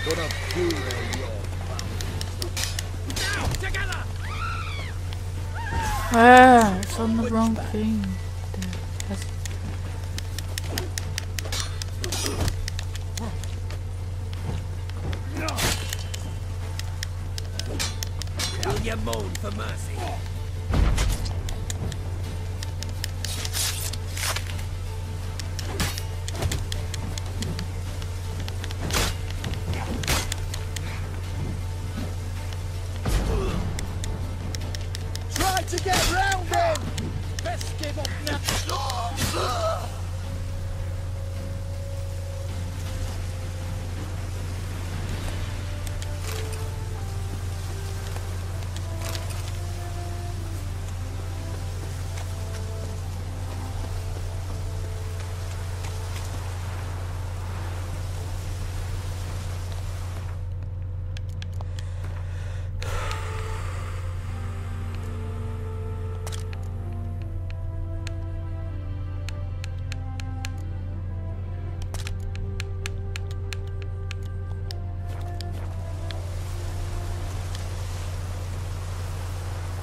Gonna puree your now, together! Ah, it's on the wrong thing. Will you moan for mercy? Try to get round him! Best give up now.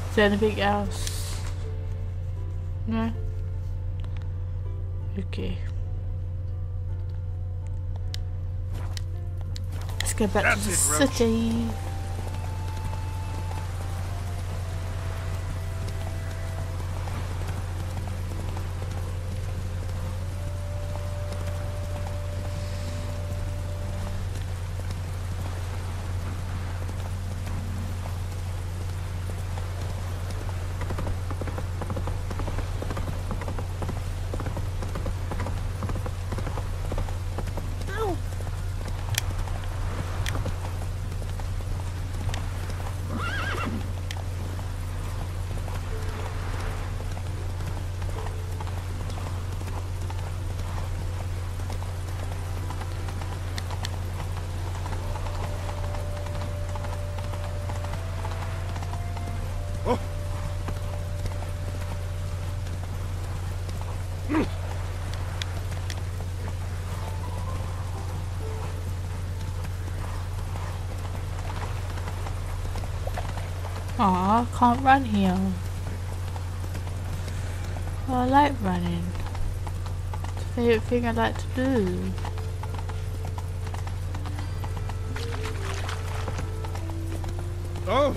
Is there anything else? No? Okay. Let's go back to the city. Aw, I can't run here. Well, I like running. It's the favourite thing I like to do. Oh!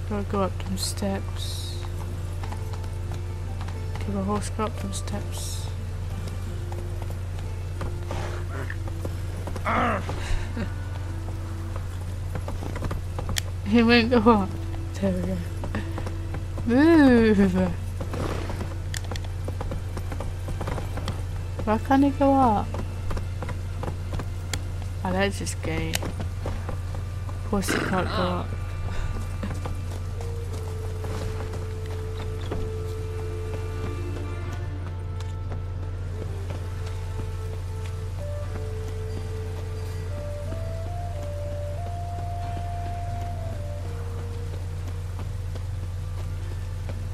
Gotta go up them steps. Give a horse go up them steps. He won't go up. There we go. Move! Why can't he go up? Oh, that's just gay. Of course he can't go up.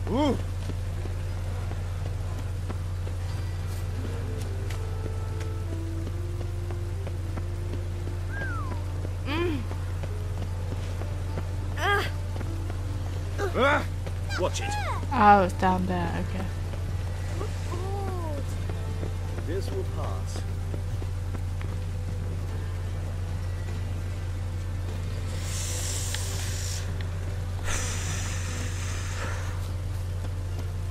Ooh. Watch it. Oh, it's down there, okay. This will pass.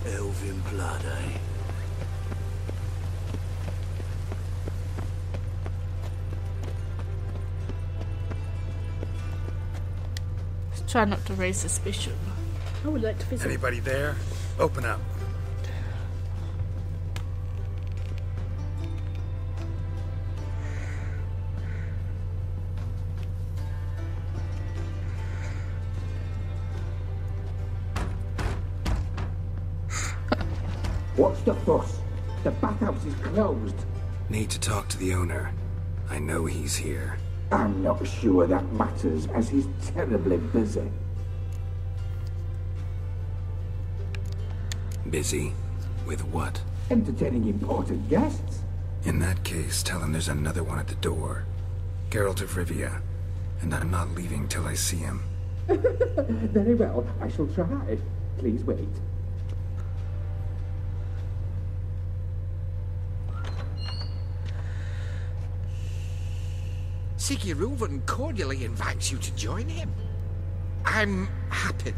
Elven blood, eh? Let's try not to raise suspicion. I would like to visit. Anybody there? Open up. What's the fuss? The bathhouse is closed. Need to talk to the owner. I know he's here. I'm not sure that matters, as he's terribly busy. Busy? With what? entertaining important guests. In that case, tell him there's another one at the door. Geralt of Rivia. And I'm not leaving till I see him. Very well, I shall try. Please wait. Sigurd cordially invites you to join him. I'm happy.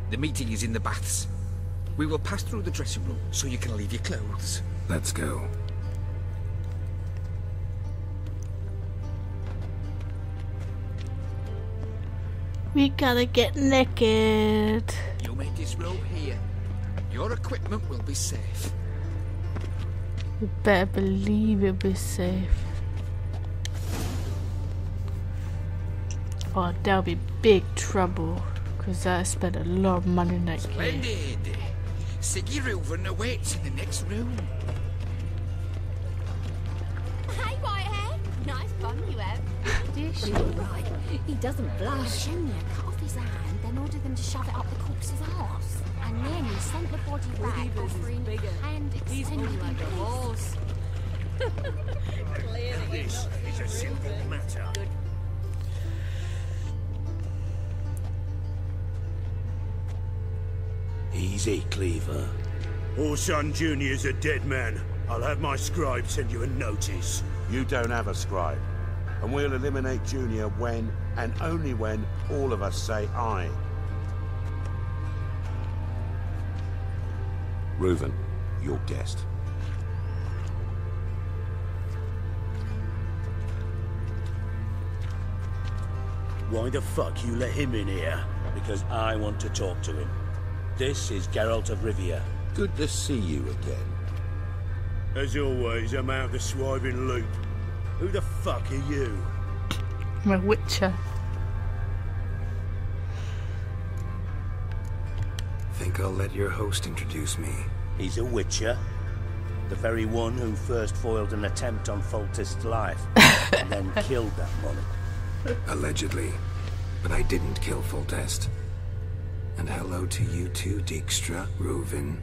The meeting is in the baths. We will pass through the dressing room so you can leave your clothes. Let's go. We gotta get naked. You may disrobe here. Your equipment will be safe. You better believe it'll be safe. Oh, that'll be big trouble. Because I spent a lot of money in that game. Splendid! Sigurd awaits in the next room. Hey, Whitehair! Nice bum you have. Dish. Right. He doesn't blush. Junior cut off his hand, then ordered them to shove it up the corpse's arse. And then he sent the body back offering hand extended like a horse. This is a simple matter. Easy, Cleaver. Orson Jr.'s a dead man. I'll have my scribe send you a notice. You don't have a scribe. And we'll eliminate Junior when, and only when, all of us say aye. Reuven, your guest. Why the fuck you let him in here? Because I want to talk to him. This is Geralt of Rivia. Good to see you again. As always, I'm out of the swiving loop. Who the fuck are you? I'm a witcher. Think I'll let your host introduce me. He's a witcher. The very one who first foiled an attempt on Foltest's life, and then killed that monk. Allegedly. But I didn't kill Foltest. And hello to you too, Dijkstra, Reuven,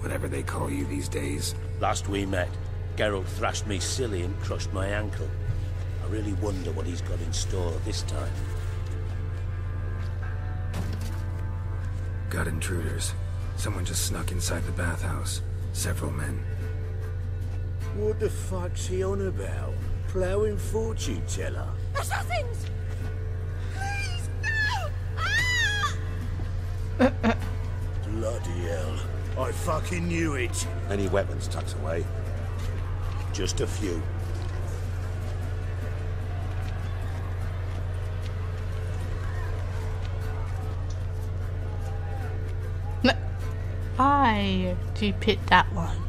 whatever they call you these days. Last we met, Geralt thrashed me silly and crushed my ankle. I really wonder what he's got in store this time. Got intruders. Someone just snuck inside the bathhouse. Several men. What the fuck's he on about? Ploughing fortune teller? Assassins! Please, no! Ah! Bloody hell. I fucking knew it. Any weapons tucked away? Just a few. I do pick that one.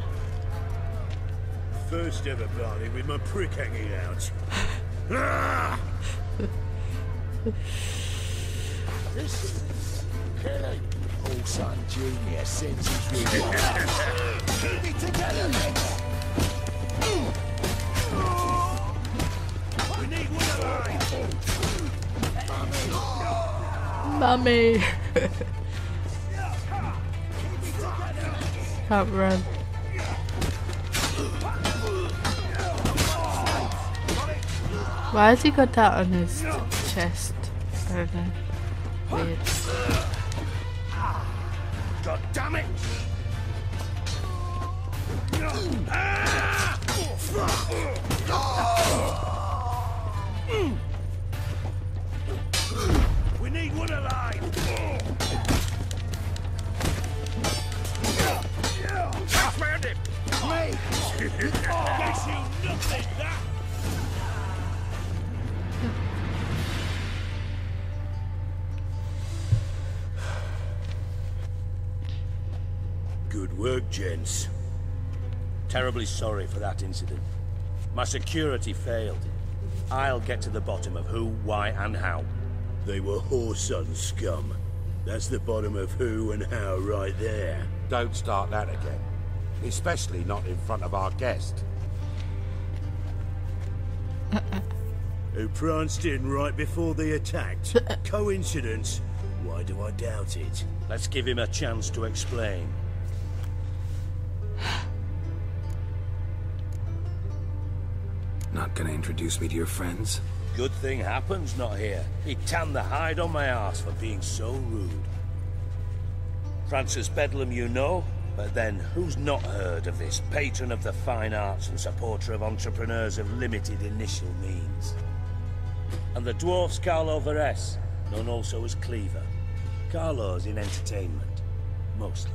First ever party with my prick hanging out. Ah! This Kelly. Orson Jr. sends his reward. Keep it together, men. We need one alive. Mummy. Can't run. Why has he got that on his chest? I don't know. Weird. God damn it! We need one alive! Found him! Me! Guess you nothing, that! Good work, gents. Terribly sorry for that incident. My security failed. I'll get to the bottom of who, why, and how. They were Whoreson scum. That's the bottom of who and how right there. Don't start that again. Especially not in front of our guest. who pranced in right before they attacked. Coincidence? Why do I doubt it? Let's give him a chance to explain. Not gonna introduce me to your friends? Good thing Happen's not here. He'd tan the hide on my ass for being so rude. Francis Bedlam you know, but then who's not heard of this patron of the fine arts and supporter of entrepreneurs of limited initial means? And the dwarf's Carlo Vares, known also as Cleaver. Carlo's in entertainment, mostly.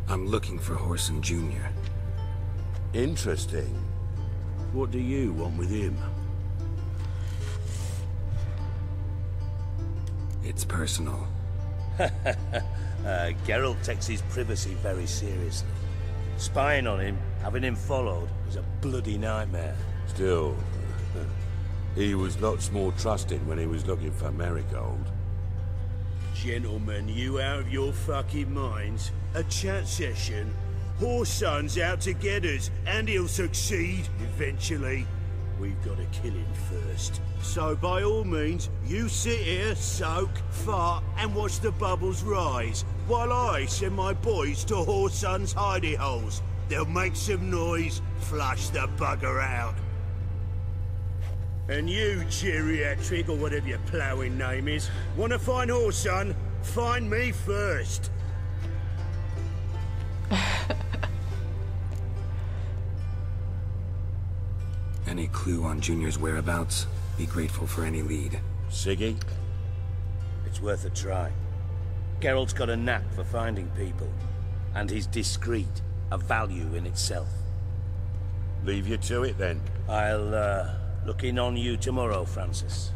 I'm looking for Horson Jr. Interesting. What do you want with him? It's personal. Geralt takes his privacy very seriously. Spying on him, having him followed, was a bloody nightmare. Still, he was lots more trusting when he was looking for Marigold. Gentlemen, you out of your fucking minds? A chat session? Horson's out to get us, and he'll succeed, eventually. We've got to kill him first. So by all means, you sit here, soak, fart, and watch the bubbles rise, while I send my boys to Horson's hidey holes. They'll make some noise, flush the bugger out. And you, geriatric, or whatever your ploughing name is, want to find Horson? Find me first. Any clue on Junior's whereabouts? Be grateful for any lead. Siggy? It's worth a try. Geralt's got a knack for finding people. And he's discreet, a value in itself. Leave you to it then. I'll, look in on you tomorrow, Francis.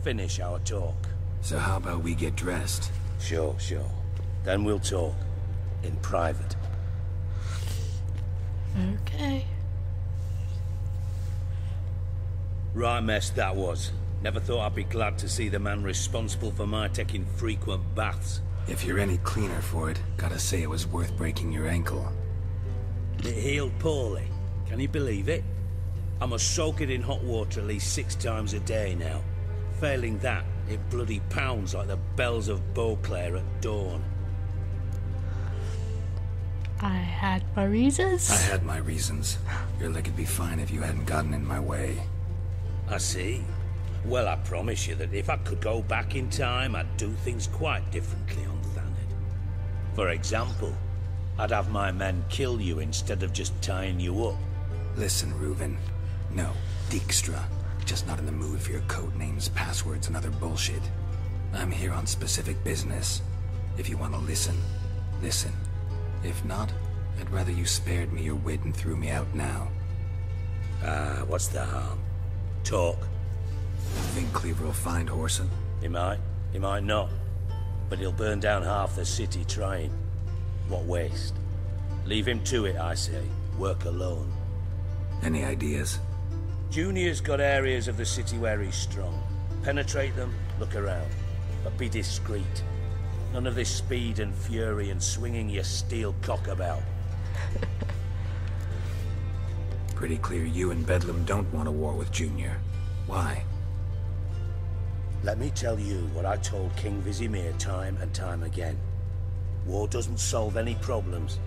Finish our talk. So how about we get dressed? Sure. Then we'll talk. In private. Okay. Right mess that was. Never thought I'd be glad to see the man responsible for my taking frequent baths. If you're any cleaner for it, gotta say it was worth breaking your ankle. It healed poorly. Can you believe it? I must soak it in hot water at least 6 times a day now. Failing that, it bloody pounds like the bells of Beauclair at dawn. I had my reasons. I had my reasons. Your leg would be fine if you hadn't gotten in my way. I see. Well, I promise you that if I could go back in time, I'd do things quite differently on Thanedd. For example, I'd have my men kill you instead of just tying you up. Listen, Reuven. No, Dijkstra. Just not in the mood for your code names, passwords, and other bullshit. I'm here on specific business. If you want to listen, listen. If not, I'd rather you spared me your wit and threw me out now. What's the harm? Talk. Think Cleaver will find Horson? He might not. But he'll burn down half the city trying. What waste? Leave him to it, I say. Work alone. Any ideas? Junior's got areas of the city where he's strong. Penetrate them, look around. But be discreet. None of this speed and fury and swinging your steel cock about. Pretty clear you and Bedlam don't want a war with Junior. Why? Let me tell you what I told King Vizimir time and time again. War doesn't solve any problems.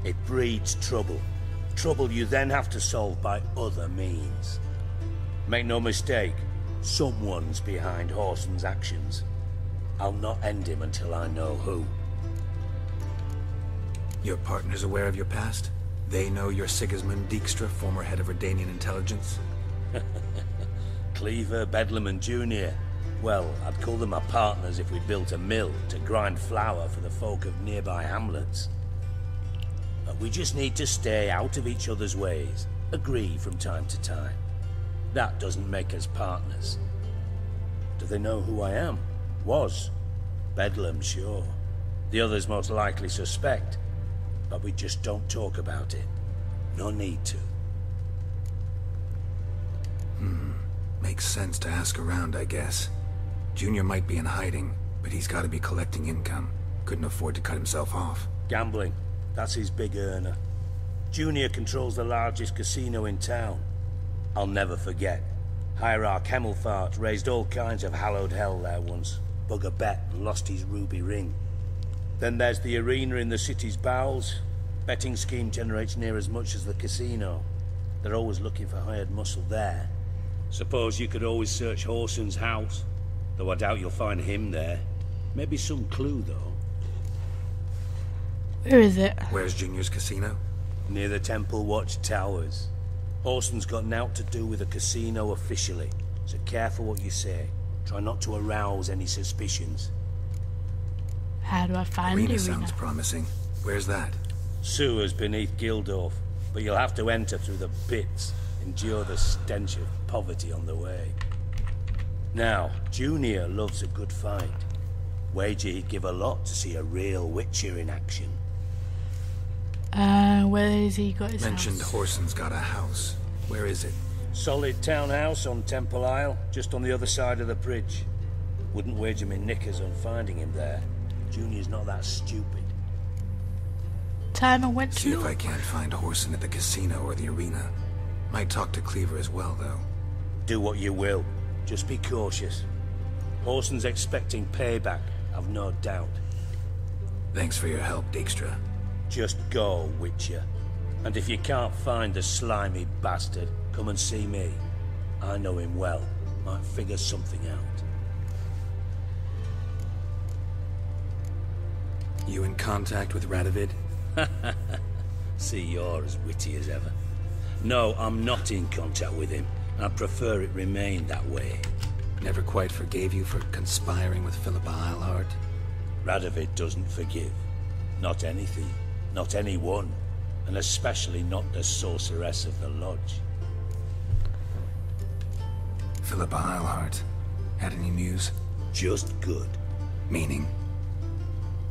It breeds trouble. Trouble you then have to solve by other means. Make no mistake, someone's behind Horson's actions. I'll not end him until I know who. Your partner's aware of your past? They know you're Sigismund Dijkstra, former head of Redanian intelligence? Cleaver, Bedlam and Junior. Well, I'd call them my partners if we built a mill to grind flour for the folk of nearby hamlets. But we just need to stay out of each other's ways. Agree from time to time. That doesn't make us partners. Do they know who I am? Was. Bedlam, sure. The others most likely suspect. But we just don't talk about it. No need to. Makes sense to ask around, I guess. Junior might be in hiding, but he's got to be collecting income. Couldn't afford to cut himself off. Gambling. That's his big earner. Junior controls the largest casino in town. I'll never forget. Hierarch Hemmelfart raised all kinds of hallowed hell there once. Bugger bet and lost his ruby ring. Then there's the arena in the city's bowels. Betting scheme generates near as much as the casino. They're always looking for hired muscle there. Suppose you could always search Horson's house. Though I doubt you'll find him there. Maybe some clue, though. Where is it? Where's Junior's casino? Near the Temple Watch Towers. Horson's got naught to do with the casino officially. So careful what you say. Try not to arouse any suspicions. How do I find Arena the sounds arena? promising. Where's that? Sewers beneath Gildorf, but you'll have to enter through the pits. Endure the stench of poverty on the way. Now, Junior loves a good fight. Wager he'd give a lot to see a real Witcher in action. Where has he got his Mentioned house? Horson's got a house. Where is it? Solid townhouse on Temple Isle, just on the other side of the bridge. Wouldn't wager me knickers on finding him there. Junior's not that stupid. Time I went See to. if I can't find Horson at the casino or the arena. Might talk to Cleaver as well, though. Do what you will. Just be cautious. Horson's expecting payback, I've no doubt. Thanks for your help, Dijkstra. Just go, Witcher. And if you can't find the slimy bastard, come and see me. I know him well. Might figure something out. You in contact with Radovid? See, you're as witty as ever. No, I'm not in contact with him. I prefer it remain that way. Never quite forgave you for conspiring with Philippa Eilhart? Radovid doesn't forgive. Not anything. Not anyone. And especially not the sorceress of the lodge. Philippa Eilhart. Had any news? Just good. Meaning?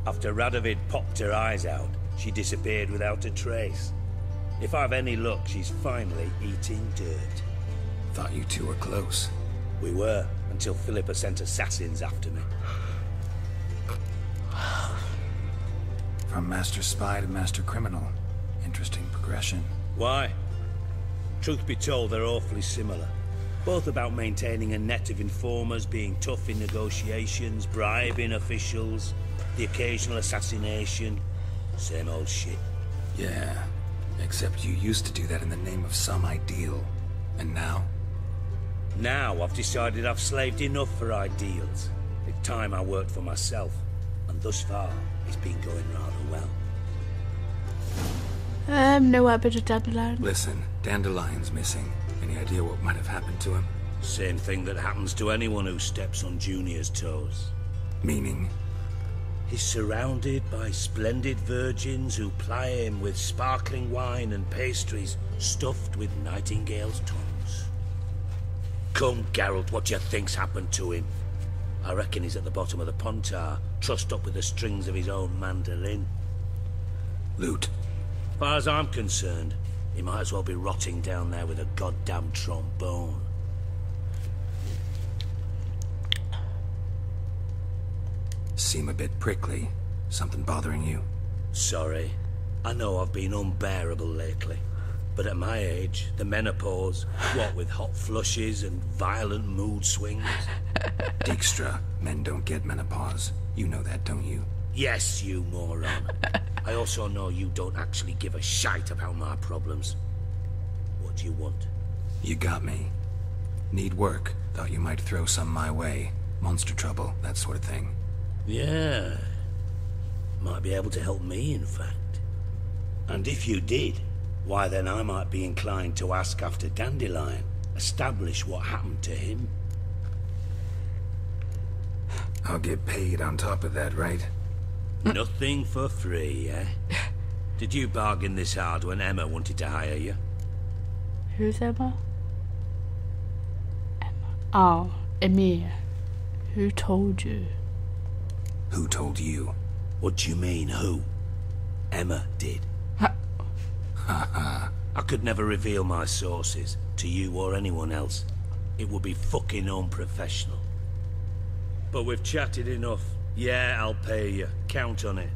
After Radovid popped her eyes out, she disappeared without a trace. If I've any luck, she's finally eating dirt. Thought you two were close. We were, until Philippa sent assassins after me. From Master Spy to Master Criminal. Interesting progression. Why? Truth be told, they're awfully similar. Both about maintaining a net of informers, being tough in negotiations, bribing officials, the occasional assassination. Same old shit. Yeah, except you used to do that in the name of some ideal. And now? Now I've decided I've slaved enough for ideals. It's time I worked for myself. And thus far, it's been going rather well. No, I better Dandelion. Listen, Dandelion's missing. Any idea what might have happened to him? Same thing that happens to anyone who steps on Junior's toes. Meaning? He's surrounded by splendid virgins who ply him with sparkling wine and pastries stuffed with nightingales' tongues. Come, Geralt, what do you think's happened to him? I reckon he's at the bottom of the Pontar, trussed up with the strings of his own mandolin. Loot. As far as I'm concerned, he might as well be rotting down there with a goddamn trombone. Seem a bit prickly. Something bothering you? Sorry. I know I've been unbearable lately. But at my age, the menopause, what with hot flushes and violent mood swings... Dijkstra, men don't get menopause. You know that, don't you? Yes, you moron. I also know you don't actually give a shite about my problems. What do you want? You got me. Need work. Thought you might throw some my way. Monster trouble, that sort of thing. Yeah. Might be able to help me, in fact. And if you did, why then I might be inclined to ask after Dandelion. Establish what happened to him. I'll get paid on top of that, right? Nothing for free, eh? Did you bargain this hard when Emma wanted to hire you? Who's Emma? Emma. Oh, Emir. Who told you? Who told you? What do you mean, who? Emma did. I could never reveal my sources, to you or anyone else. It would be fucking unprofessional. But we've chatted enough. Yeah, I'll pay you. Count on it.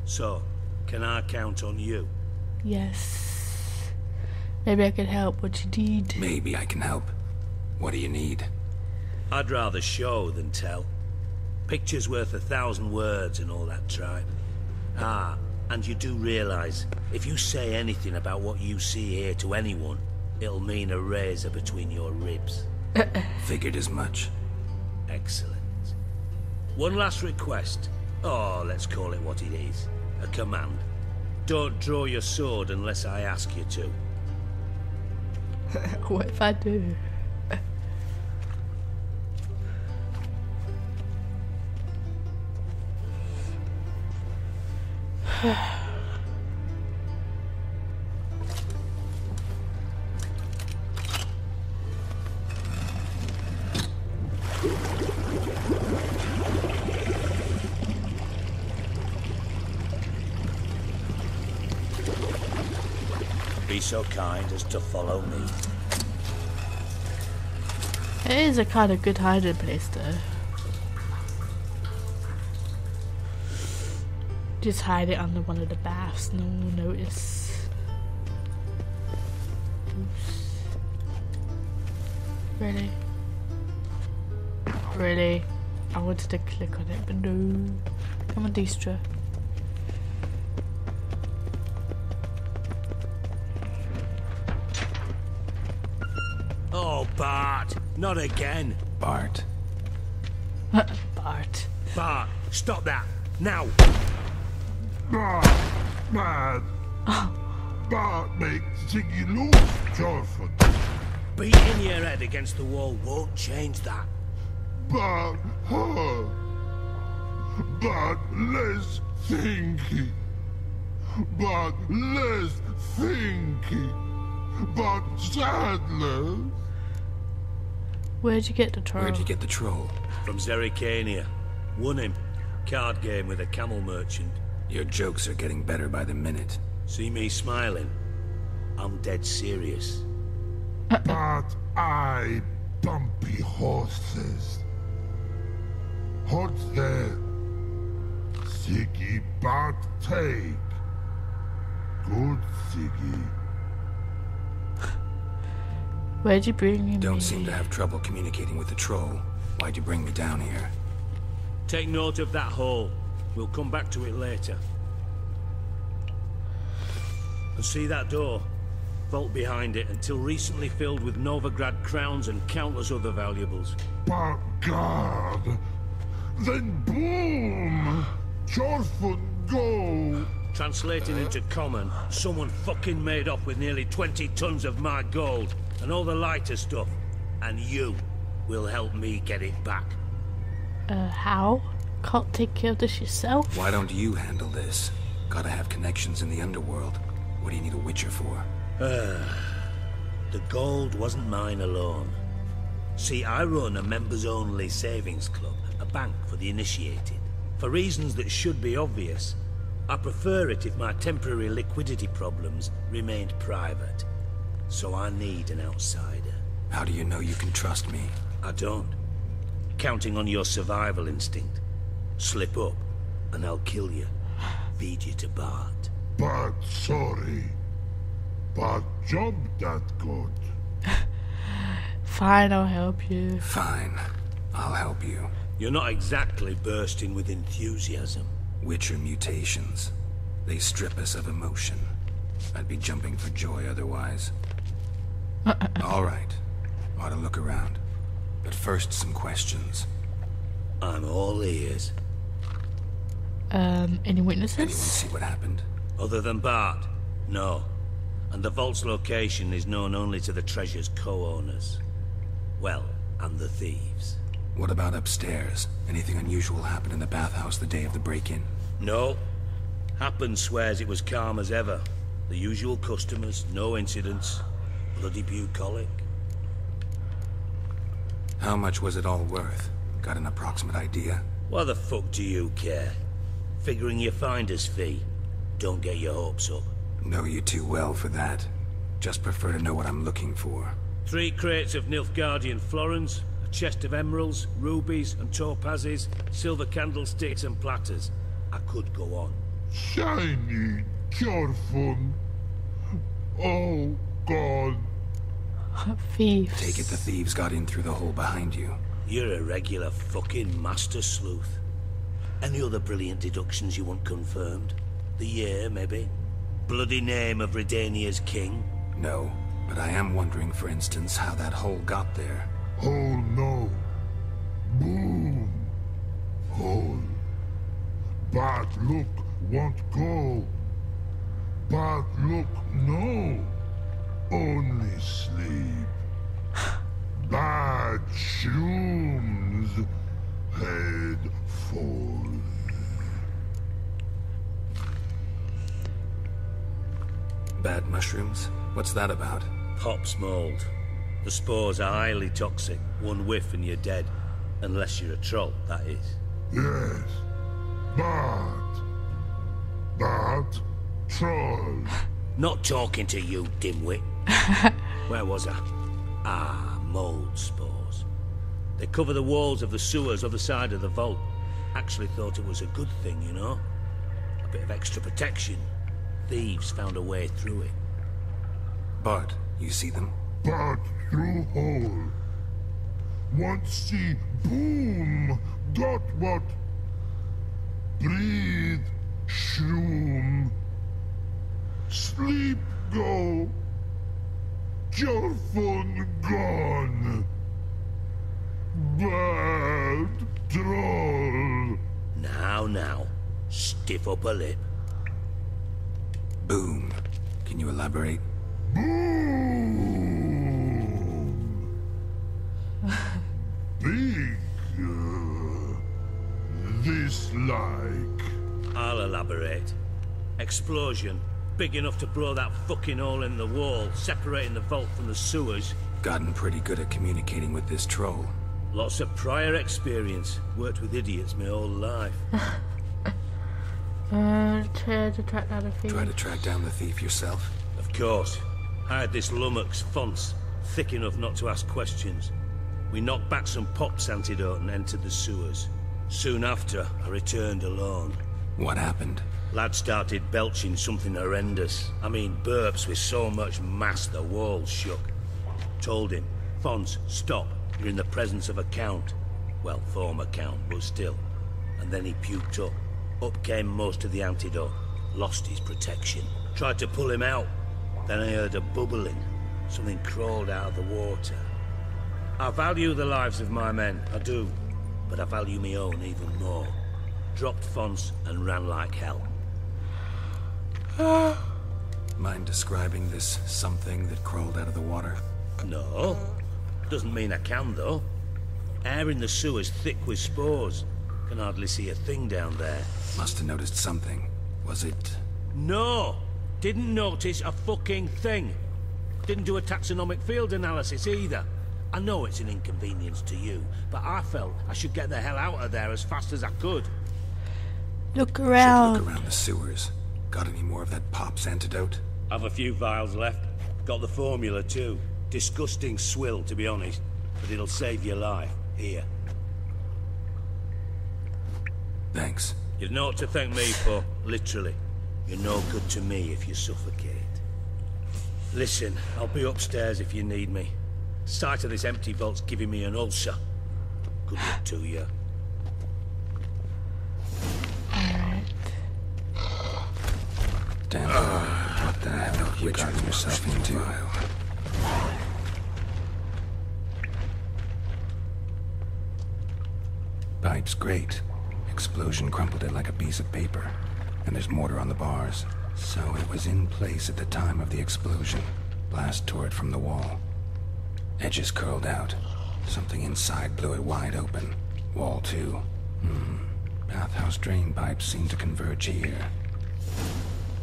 So, can I count on you? Yes. Maybe I can help. What you need? Maybe I can help. What do you need? I'd rather show than tell. Picture's worth 1,000 words and all that tripe. Ah, and you do realise, if you say anything about what you see here to anyone, it'll mean a razor between your ribs. Figured as much. Excellent. One last request. Oh, let's call it what it is. A command. Don't draw your sword unless I ask you to. What if I do? Be so kind as to follow me. It is a kind of good hiding place though. Just hide it under one of the baths, no one will notice. Oops. Really? Really? I wanted to click on it, but no. Come on, Dijkstra. Oh, Bart! Not again! Bart. Bart. Bart, stop that! Now! Bart makes Ziggy lose, Jorford. Beating your head against the wall won't change that. Bart hurt. Bart less thinky. Bart less thinky. Bart sadness. Where'd you get the troll? Where'd you get the troll? From Zerrikania. Won him. Card game with a camel merchant. Your jokes are getting better by the minute. See me smiling? I'm dead serious. But I bumpy horses. What's there? Ziggy Bart take. Good Ziggy. Where'd you bring me? Don't seem to have trouble communicating with the troll. Why'd you bring me down here? Take note of that hole. We'll come back to it later. And see that door? Vault behind it, until recently filled with Novigrad crowns and countless other valuables. But God! Then boom! Jorford go! Translating into common, someone fucking made off with nearly 20 tons of my gold, and all the lighter stuff. And you will help me get it back. How? Can't take care of this yourself? Why don't you handle this? Gotta have connections in the underworld. What do you need a witcher for? The gold wasn't mine alone. See, I run a members-only savings club, a bank for the initiated. For reasons that should be obvious, I prefer it if my temporary liquidity problems remained private. So I need an outsider. How do you know you can trust me? I don't. Counting on your survival instinct. Slip up, and I'll kill you. Feed you to Bart. But sorry. But job that good. Fine, I'll help you. Fine. I'll help you. You're not exactly bursting with enthusiasm. Witcher mutations. They strip us of emotion. I'd be jumping for joy otherwise. All right. Ought to look around. But first, some questions. I'm all ears. Any witnesses? Anyone see what happened? Other than Bart? No. And the vault's location is known only to the treasure's co-owners. Well, and the thieves. What about upstairs? Anything unusual happened in the bathhouse the day of the break-in? No. Happen swears it was calm as ever. The usual customers, no incidents. Bloody bucolic. How much was it all worth? Got an approximate idea? Why the fuck do you care? Figuring your finder's fee. Don't get your hopes up. Know you too well for that. Just prefer to know what I'm looking for. 3 crates of Nilfgaardian florins, a chest of emeralds, rubies and topazes, silver candlesticks and platters. I could go on. Shiny Jorfund. Oh, gone. Thieves. Take it the thieves got in through the hole behind you. You're a regular fucking master sleuth. Any other brilliant deductions you want confirmed? The year, maybe? Bloody name of Redania's king? No, but I am wondering, for instance, how that hole got there. Hole no. Boom. Hole. Bad look won't go. Bad look no. Only sleep. Bad shrooms. Head falls. Bad mushrooms? What's that about? Pops mold. The spores are highly toxic. One whiff and you're dead. Unless you're a troll, that is. Yes. Bad. Bad troll. Not talking to you, dimwit. Where was I? Ah, mold spores. They cover the walls of the sewers other side of the vault. Actually thought it was a good thing, you know? A bit of extra protection. Thieves found a way through it. Bart, you see them? Bad through hole. Once see boom. Got what? Breathe. Shroom. Sleep go. Jorfun gone. Bad troll. Now. Stiff upper lip. Boom. Can you elaborate? Boom. Big. This like. I'll elaborate. Explosion. Big enough to blow that fucking hole in the wall, separating the vault from the sewers. Gotten pretty good at communicating with this troll. Lots of prior experience. Worked with idiots my whole life. Try to track down the thief. Try to track down the thief yourself? Of course. I had this lummox, Fonce, thick enough not to ask questions. We knocked back some Pop's antidote and entered the sewers. Soon after, I returned alone. What happened? Lad started belching something horrendous. I mean, burps with so much mass the walls shook. Told him, Fonce, stop. You're in the presence of a count. Well, former count, but still. And then he puked up. Up came most of the antidote. Lost his protection. Tried to pull him out. Then I heard a bubbling. Something crawled out of the water. I value the lives of my men, I do. But I value my own even more. Dropped Fonce and ran like hell. Mind describing this something that crawled out of the water? No. Doesn't mean I can, though. Air in the sewer's thick with spores. Can hardly see a thing down there. Must have noticed something. Was it... No! Didn't notice a fucking thing. Didn't do a taxonomic field analysis either. I know it's an inconvenience to you, but I felt I should get the hell out of there as fast as I could. Look around. Should look around the sewers. Got any more of that Pop's antidote? I've a few vials left. Got the formula too. Disgusting swill, to be honest. But it'll save your life. Here. Thanks. You've naught to thank me for, literally. You're no good to me if you suffocate. Listen, I'll be upstairs if you need me. Sight of this empty vault's giving me an ulcer. Good luck to you. Damn. What the hell have you gotten yourself into? Pipe's great. Explosion crumpled it like a piece of paper. And there's mortar on the bars. So it was in place at the time of the explosion. Blast tore it from the wall. Edges curled out. Something inside blew it wide open. Wall too. Bathhouse drain pipes seemed to converge here.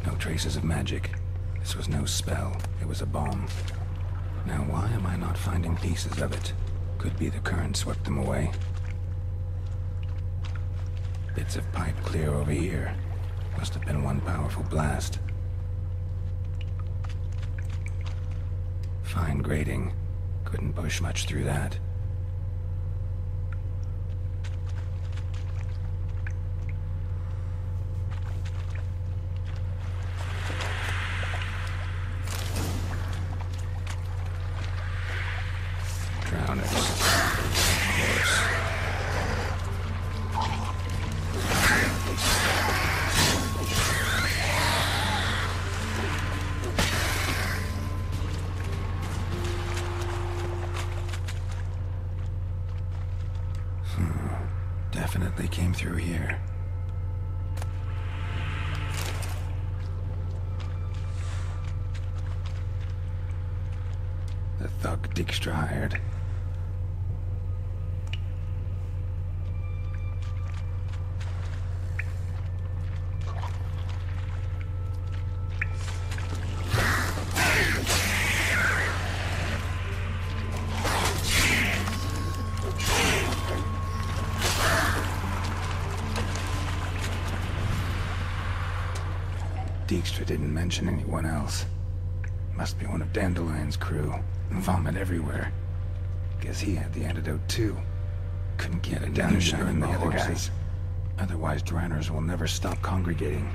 No traces of magic. This was no spell. It was a bomb. Now why am I not finding pieces of it? Could be the current swept them away. Bits of pipe clear over here. Must have been one powerful blast. Fine grating. Couldn't push much through that. Definitely came through here. The thug Dijkstra hired. Dijkstra didn't mention anyone else. Must be one of Dandelion's crew. Vomit everywhere. Guess he had the antidote too. Couldn't get it down to shine the other guys. Otherwise, Draenors will never stop congregating.